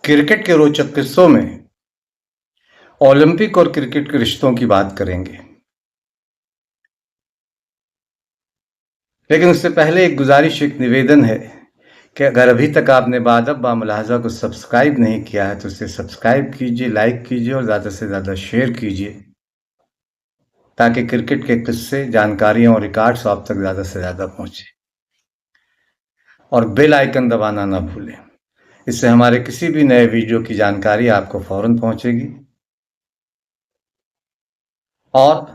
Cricket के रोचक किस्सों में ओलंपिक और क्रिकेट के रिश्तों की बात करेंगे। लेकिन उससे पहले एक गुजारिश, एक निवेदन है कि अगर अभी तक आपने बादब बामुलाहजा को सब्सक्राइब नहीं किया है तो इसे सब्सक्राइब कीजिए, लाइक कीजिए और ज़्यादा से ज़्यादा शेयर कीजिए, ताकि क्रिकेट के किस्से, जानकारियां और रिकॉर्ड्स आप तक ज़्यादा से ज़्यादा पहुंचे। और बेल आइकन दबाना ना भूलें, इससे हमारे किसी भी नए वीडियो की जानकारी आपको फौरन पहुंचेगी। और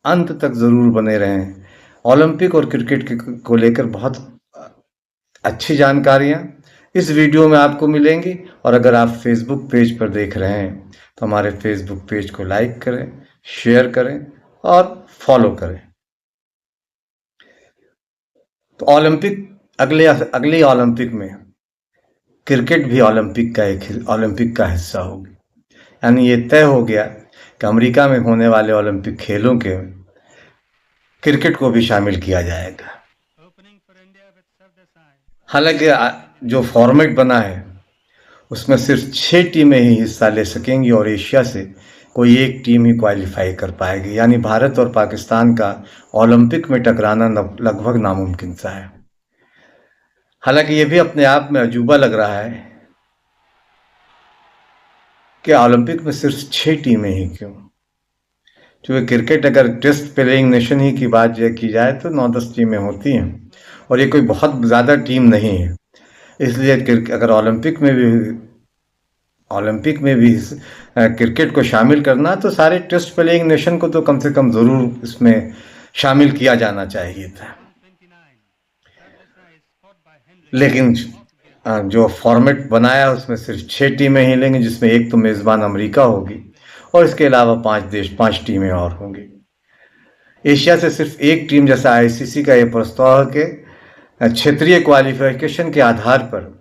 अंत तक ज़रूर बने रहें। ओलंपिक और क्रिकेट को लेकर बहुत अच्छी जानकारियां इस वीडियो में आपको मिलेंगी। और अगर आप फेसबुक पेज पर देख रहे हैं तो हमारे फेसबुक पेज को लाइक करें, शेयर करें और फॉलो करें। तो अगले ओलंपिक में क्रिकेट भी ओलंपिक का हिस्सा होगी। यानी ये तय हो गया कि अमेरिका में होने वाले ओलंपिक खेलों के क्रिकेट को भी शामिल किया जाएगा। हालांकि जो फॉर्मेट बना है उसमें सिर्फ 6 टीमें ही हिस्सा ले सकेंगी और एशिया से कोई एक टीम ही क्वालिफाई कर पाएगी। यानी भारत और पाकिस्तान का ओलंपिक में टकराना लगभग नामुमकिन सा है। हालांकि ये भी अपने आप में अजूबा लग रहा है कि ओलंपिक में सिर्फ 6 टीमें ही क्यों। क्योंकि क्रिकेट अगर टेस्ट प्लेइंग नेशन ही की बात की जाए तो 9-10 टीमें होती हैं और ये कोई बहुत ज़्यादा टीम नहीं है। इसलिए अगर ओलंपिक में भी क्रिकेट को शामिल करना तो सारे टेस्ट प्लेइंग नेशन को तो कम से कम ज़रूर इसमें शामिल किया जाना चाहिए था। लेकिन जो फॉर्मेट बनाया उसमें सिर्फ 6 टीमें ही लेंगे, जिसमें एक तो मेज़बान अमेरिका होगी और इसके अलावा 5 टीमें और होंगी। एशिया से सिर्फ एक टीम, जैसा आईसीसी का ये प्रस्ताव है कि क्षेत्रीय क्वालिफिकेशन के आधार पर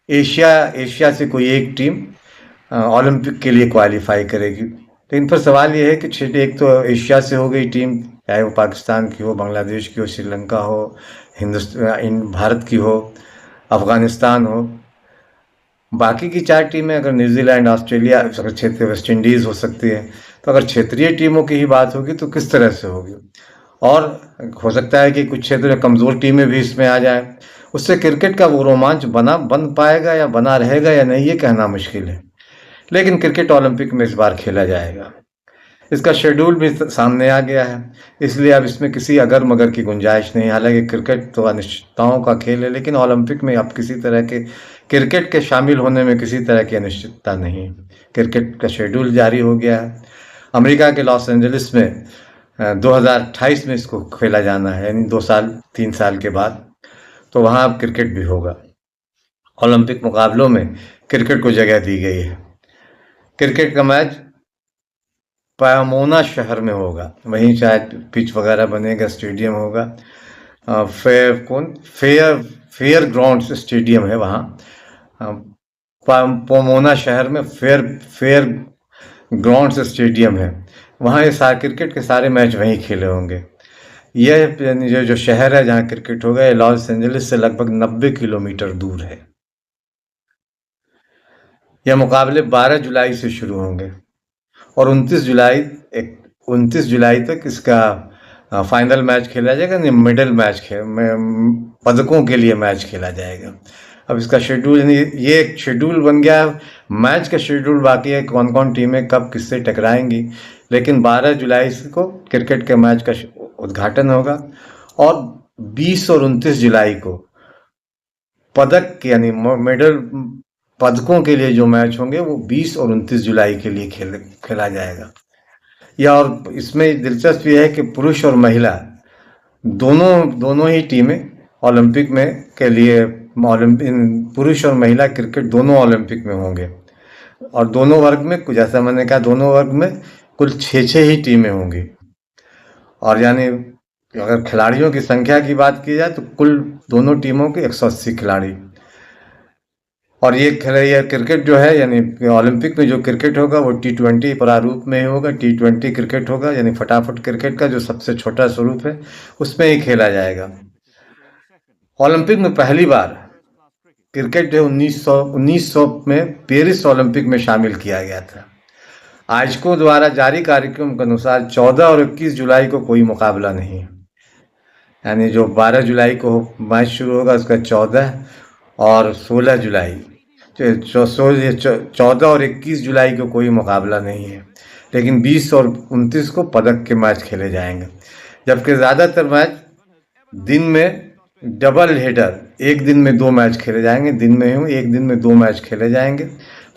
एशिया से कोई एक टीम ओलंपिक के लिए क्वालिफाई करेगी। तो इन पर सवाल ये है कि एक तो एशिया से हो गई टीम, चाहे वो पाकिस्तान की हो, बांग्लादेश की हो, श्रीलंका हो, भारत की हो, अफगानिस्तान हो। बाकी की 4 टीमें अगर न्यूजीलैंड, ऑस्ट्रेलिया, अगर क्षेत्रीय वेस्ट इंडीज़ हो सकती है, तो अगर क्षेत्रीय टीमों की ही बात होगी तो किस तरह से होगी। और हो सकता है कि कुछ क्षेत्र में कमज़ोर टीमें भी इसमें आ जाएं। उससे क्रिकेट का वो रोमांच बन पाएगा या बना रहेगा या नहीं, ये कहना मुश्किल है। लेकिन क्रिकेट ओलंपिक में इस बार खेला जाएगा। इसका शेड्यूल भी सामने आ गया है, इसलिए अब इसमें किसी अगर मगर की गुंजाइश नहीं। हालांकि क्रिकेट तो अनिश्चितताओं का खेल है, लेकिन ओलंपिक में अब किसी तरह के क्रिकेट के शामिल होने में किसी तरह की अनिश्चितता नहीं। क्रिकेट का शेड्यूल जारी हो गया है। अमेरिका के लॉस एंजलिस में 2028 में इसको खेला जाना है, यानी 3 साल के बाद। तो वहाँ अब क्रिकेट भी होगा। ओलंपिक मुकाबलों में क्रिकेट को जगह दी गई है। क्रिकेट का मैच पायामोना शहर में होगा, वहीं शायद पिच वगैरह बनेगा, स्टेडियम होगा। फेयर ग्राउंड स्टेडियम है वहाँ, पोमोना शहर में फेयर ग्राउंड स्टेडियम है। वहाँ ये क्रिकेट के सारे मैच वहीं खेले होंगे। यह जो शहर है जहाँ क्रिकेट होगा, ये लॉस एंजलिस से लगभग 90 किलोमीटर दूर है। यह मुकाबले 12 जुलाई से शुरू होंगे और 29 जुलाई तक इसका फाइनल मैच खेला जाएगा। मिडल मैच पदकों के लिए मैच खेला जाएगा। अब इसका शेड्यूल, यानी ये एक शेड्यूल बन गया है। मैच का शेड्यूल बाकी है, कौन कौन टीमें कब किससे टकराएंगी। लेकिन 12 जुलाई को क्रिकेट के मैच का उद्घाटन होगा और 20 और 29 जुलाई को पदक यानी मेडल पदकों के लिए जो मैच होंगे वो 20 और 29 जुलाई के लिए खेला जाएगा। या और इसमें दिलचस्प ये है कि पुरुष और महिला दोनों ही टीमें ओलंपिक में के लिए पुरुष और महिला क्रिकेट दोनों ओलंपिक में होंगे। और दोनों वर्ग में, जैसा मैंने कहा, दोनों वर्ग में कुल 6 ही टीमें होंगी। और यानी अगर खिलाड़ियों की संख्या की बात की जाए तो कुल दोनों टीमों के 180 खिलाड़ी। और ये क्रिकेट जो है, यानी ओलंपिक में जो क्रिकेट होगा वो T20 प्रारूप में होगा। T20 क्रिकेट होगा, यानी फटाफट क्रिकेट का जो सबसे छोटा स्वरूप है उसमें ही खेला जाएगा। ओलंपिक में पहली बार क्रिकेट जो 1900 में पेरिस ओलंपिक में शामिल किया गया था। आयोजकों द्वारा जारी कार्यक्रम के अनुसार 14 और 21 जुलाई को कोई मुकाबला नहीं है, यानी जो 12 जुलाई को मैच शुरू होगा उसका 14 और 16 जुलाई 14 और 21 जुलाई को कोई मुकाबला नहीं है, लेकिन 20 और 29 को पदक के मैच खेले जाएंगे। जबकि ज़्यादातर मैच दिन में डबल हेडर, एक दिन में 2 मैच खेले जाएंगे, दिन में ही एक दिन में 2 मैच खेले जाएंगे।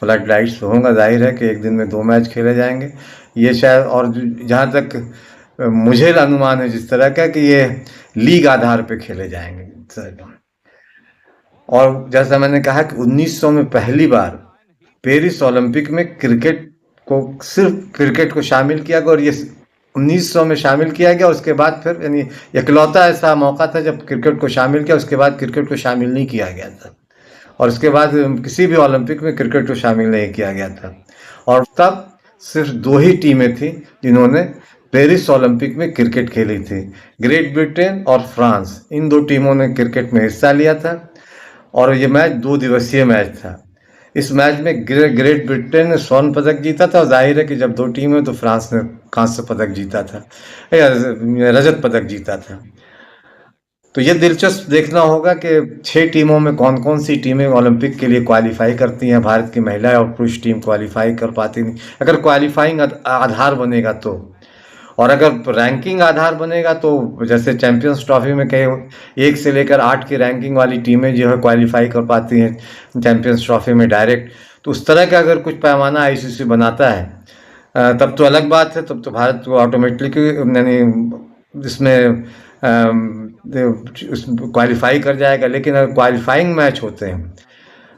फ्लड लाइट्स होगा, जाहिर है कि एक दिन में 2 मैच खेले जाएंगे। ये शायद, और जहाँ तक मुझे अनुमान है जिस तरह का, कि ये लीग आधार पे खेले जाएंगे। और जैसा मैंने कहा कि 1900 में पहली बार पेरिस ओलंपिक में सिर्फ क्रिकेट को शामिल किया गया, और ये 1900 में शामिल किया गया। उसके बाद फिर, यानी इकलौता ऐसा मौका था जब क्रिकेट को शामिल किया, उसके बाद क्रिकेट को शामिल नहीं किया गया था, और उसके बाद किसी भी ओलंपिक में क्रिकेट को शामिल नहीं किया गया था। और तब सिर्फ 2 ही टीमें थी जिन्होंने पेरिस ओलंपिक में क्रिकेट खेली थी, ग्रेट ब्रिटेन और फ्रांस। इन 2 टीमों ने क्रिकेट में हिस्सा लिया था, और ये मैच 2 दिवसीय मैच था। इस मैच में ग्रेट ब्रिटेन ने स्वर्ण पदक जीता था, और जाहिर है कि जब 2 टीम है तो फ्रांस ने कांस्य पदक जीता था, या रजत पदक जीता था। तो ये दिलचस्प देखना होगा कि 6 टीमों में कौन कौन सी टीमें ओलंपिक के लिए क्वालिफाई करती हैं। भारत की महिला और पुरुष टीम क्वालिफाई कर पाती नहीं। अगर क्वालिफाइंग आधार बनेगा तो, और अगर रैंकिंग आधार बनेगा तो, जैसे चैंपियंस ट्रॉफी में कहीं 1 से लेकर 8 की रैंकिंग वाली टीमें जो है क्वालिफाई कर पाती हैं चैंपियंस ट्रॉफी में डायरेक्ट, तो उस तरह का अगर कुछ पैमाना आईसीसी बनाता है तब तो अलग बात है। तब तो भारत को ऑटोमेटिकली, यानी इसमें क्वालिफाई कर जाएगा। लेकिन अगर क्वालिफाइंग मैच होते हैं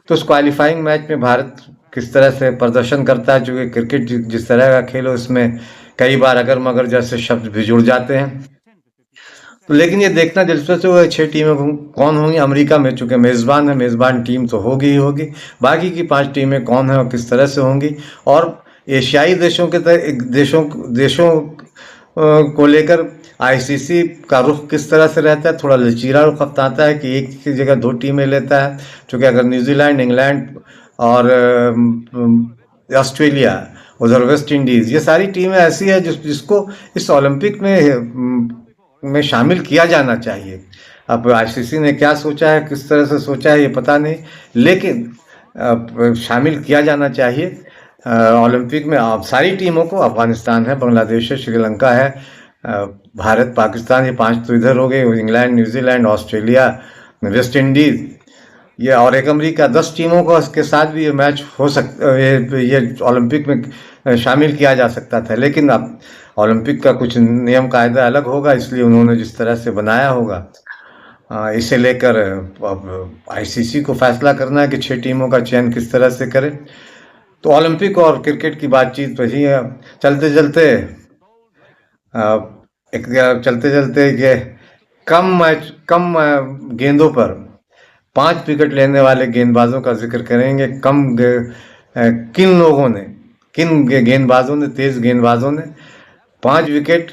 तो उस क्वालिफाइंग मैच में भारत किस तरह से प्रदर्शन करता है, चूँकि क्रिकेट जिस तरह का खेल हो, इसमें कई बार अगर मगर जैसे शब्द भी जुड़ जाते हैं। तो लेकिन ये देखना दिलचस्प है 6 टीमें कौन होंगी। अमेरिका में चूँकि मेज़बान है, मेज़बान टीम तो होगी ही होगी, बाकी की 5 टीमें कौन है और किस तरह से होंगी। और एशियाई देशों के देशों को लेकर आईसीसी का रुख किस तरह से रहता है, थोड़ा लचीला रुख अपनाता है कि एक की जगह 2 टीमें लेता है। चूँकि अगर न्यूजीलैंड, इंग्लैंड और ऑस्ट्रेलिया, उधर वेस्ट इंडीज़, ये सारी टीमें ऐसी है जिसको इस ओलंपिक में शामिल किया जाना चाहिए। अब आईसीसी ने क्या सोचा है, किस तरह से सोचा है, ये पता नहीं, लेकिन शामिल किया जाना चाहिए ओलंपिक में। सारी टीमों को, अफगानिस्तान है, बांग्लादेश है, श्रीलंका है, भारत, पाकिस्तान, ये 5 तो इधर हो गए, England, New Zealand, Australia, West Indies, ये और एक अमेरिका, 10 टीमों को इसके साथ भी ये मैच हो सकता, ये ओलंपिक में शामिल किया जा सकता था। लेकिन अब ओलंपिक का कुछ नियम कायदा अलग होगा, इसलिए उन्होंने जिस तरह से बनाया होगा, इसे लेकर अब आईसीसी को फैसला करना है कि 6 टीमों का चयन किस तरह से करें। तो ओलंपिक और क्रिकेट की बातचीत वही है। चलते चलते ये कम गेंदों पर 5 विकेट लेने वाले गेंदबाजों का जिक्र करेंगे। किन गेंदबाजों ने, तेज गेंदबाजों ने 5 विकेट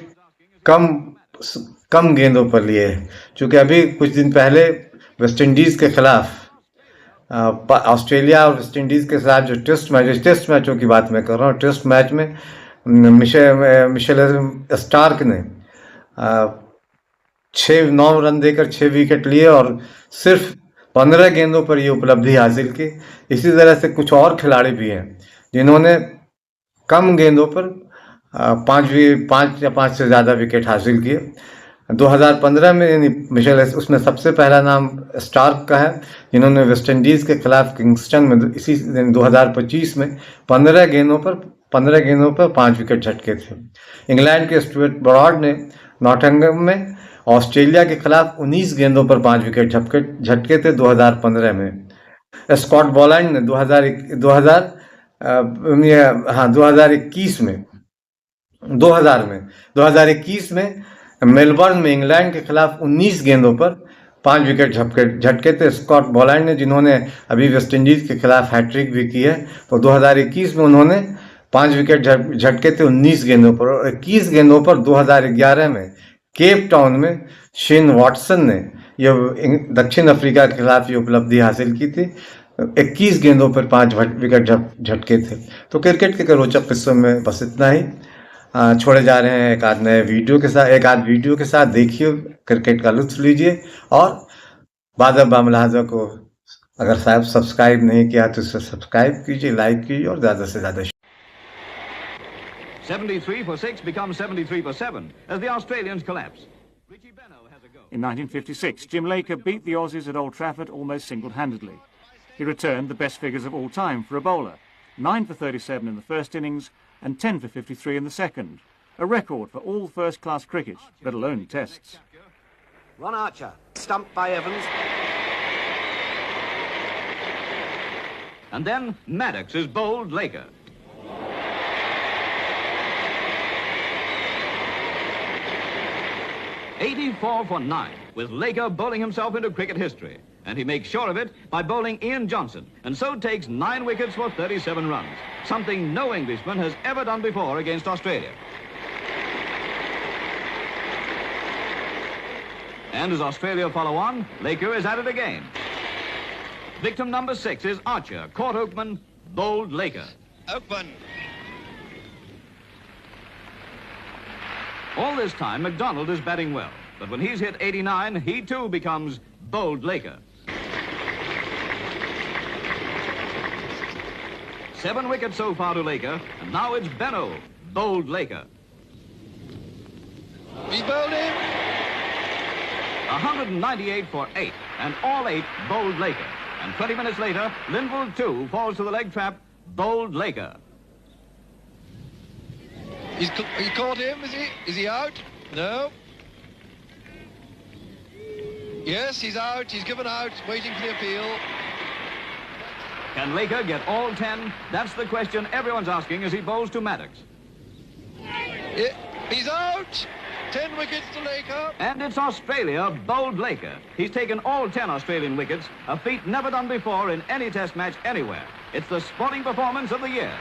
कम गेंदों पर लिए हैं। चूँकि अभी कुछ दिन पहले वेस्ट इंडीज़ के खिलाफ, ऑस्ट्रेलिया और वेस्ट इंडीज़ के साथ जो टेस्ट मैचों की बात मैं कर रहा हूँ, टेस्ट मैच में मिशेल स्टार्क ने 9 रन देकर 6 विकेट लिए और सिर्फ 15 गेंदों पर ये उपलब्धि हासिल की। इसी तरह से कुछ और खिलाड़ी भी हैं जिन्होंने कम गेंदों पर 5 या 5 से ज़्यादा विकेट हासिल किए। 2015 में मिशेल, उसमें सबसे पहला नाम स्टार्क का है, जिन्होंने वेस्ट इंडीज़ के खिलाफ किंगस्टन में इसी 2025 में 15 गेंदों पर 5 विकेट झटके थे। इंग्लैंड के स्टुअर्ट ब्रॉड ने नॉटिंघम में ऑस्ट्रेलिया के खिलाफ 19 गेंदों पर 5 विकेट झटके थे 2015 में। स्कॉट बोलैंड ने 2021 में मेलबर्न में इंग्लैंड के खिलाफ 19 गेंदों पर 5 विकेट झटके थे स्कॉट बोलैंड ने, जिन्होंने अभी वेस्ट इंडीज़ के खिलाफ हैट्रिक भी की है। तो 2021 में उन्होंने 5 विकेट झटके थे 19 गेंदों पर। और 21 गेंदों पर 2011 में केप टाउन में शेन वॉटसन ने ये दक्षिण अफ्रीका के खिलाफ ये उपलब्धि हासिल की थी। 21 गेंदों पर 5 विकेट झटके थे। तो क्रिकेट के रोचक किस्सों में बस इतना ही छोड़े जा रहे हैं एक आध वीडियो के साथ देखिए, क्रिकेट का लुत्फ लीजिए, और बादल बामलाजा को अगर साहब सब्सक्राइब नहीं किया तो इसे सब्सक्राइब कीजिए, लाइक कीजिए और ज़्यादा से ज़्यादा 73 for 6 becomes 73 for 7 as the Australians collapse. Richie Benaud has a go. In 1956, Jim Laker beat the Aussies at Old Trafford almost single-handedly. He returned the best figures of all time for a bowler, 9 for 37 in the first innings and 10 for 53 in the second, a record for all first-class cricket, let alone tests. Ron Archer, stumped by Evans. And then Maddox is bowled Laker. "84 for 9, with Laker bowling himself into cricket history. And he makes sure of it by bowling Ian Johnson, and so takes 9 wickets for 37 runs, something no Englishman has ever done before against Australia. And as Australia follow on, Laker is at it again. Victim number 6 is Archer, caught Oakman, bowled Laker. Oakman. All this time, McDonald is batting well, but when he's hit 89, he too becomes bowled Laker. 7 wickets so far to Laker, and now it's Benaud, bowled Laker. He's bowled him. 198 for 8, and all 8 bowled Laker. And 20 minutes later, Linville too falls to the leg trap, bowled Laker. He caught him, is he? Is he out? No. Yes, he's out. He's given out, waiting for the appeal. Can Laker get all 10? That's the question everyone's asking as he bowls to Maddox. He's out. 10 wickets to Laker. And it's Australia, bowled Laker. He's taken all 10 Australian wickets, a feat never done before in any test match anywhere. It's the sporting performance of the year.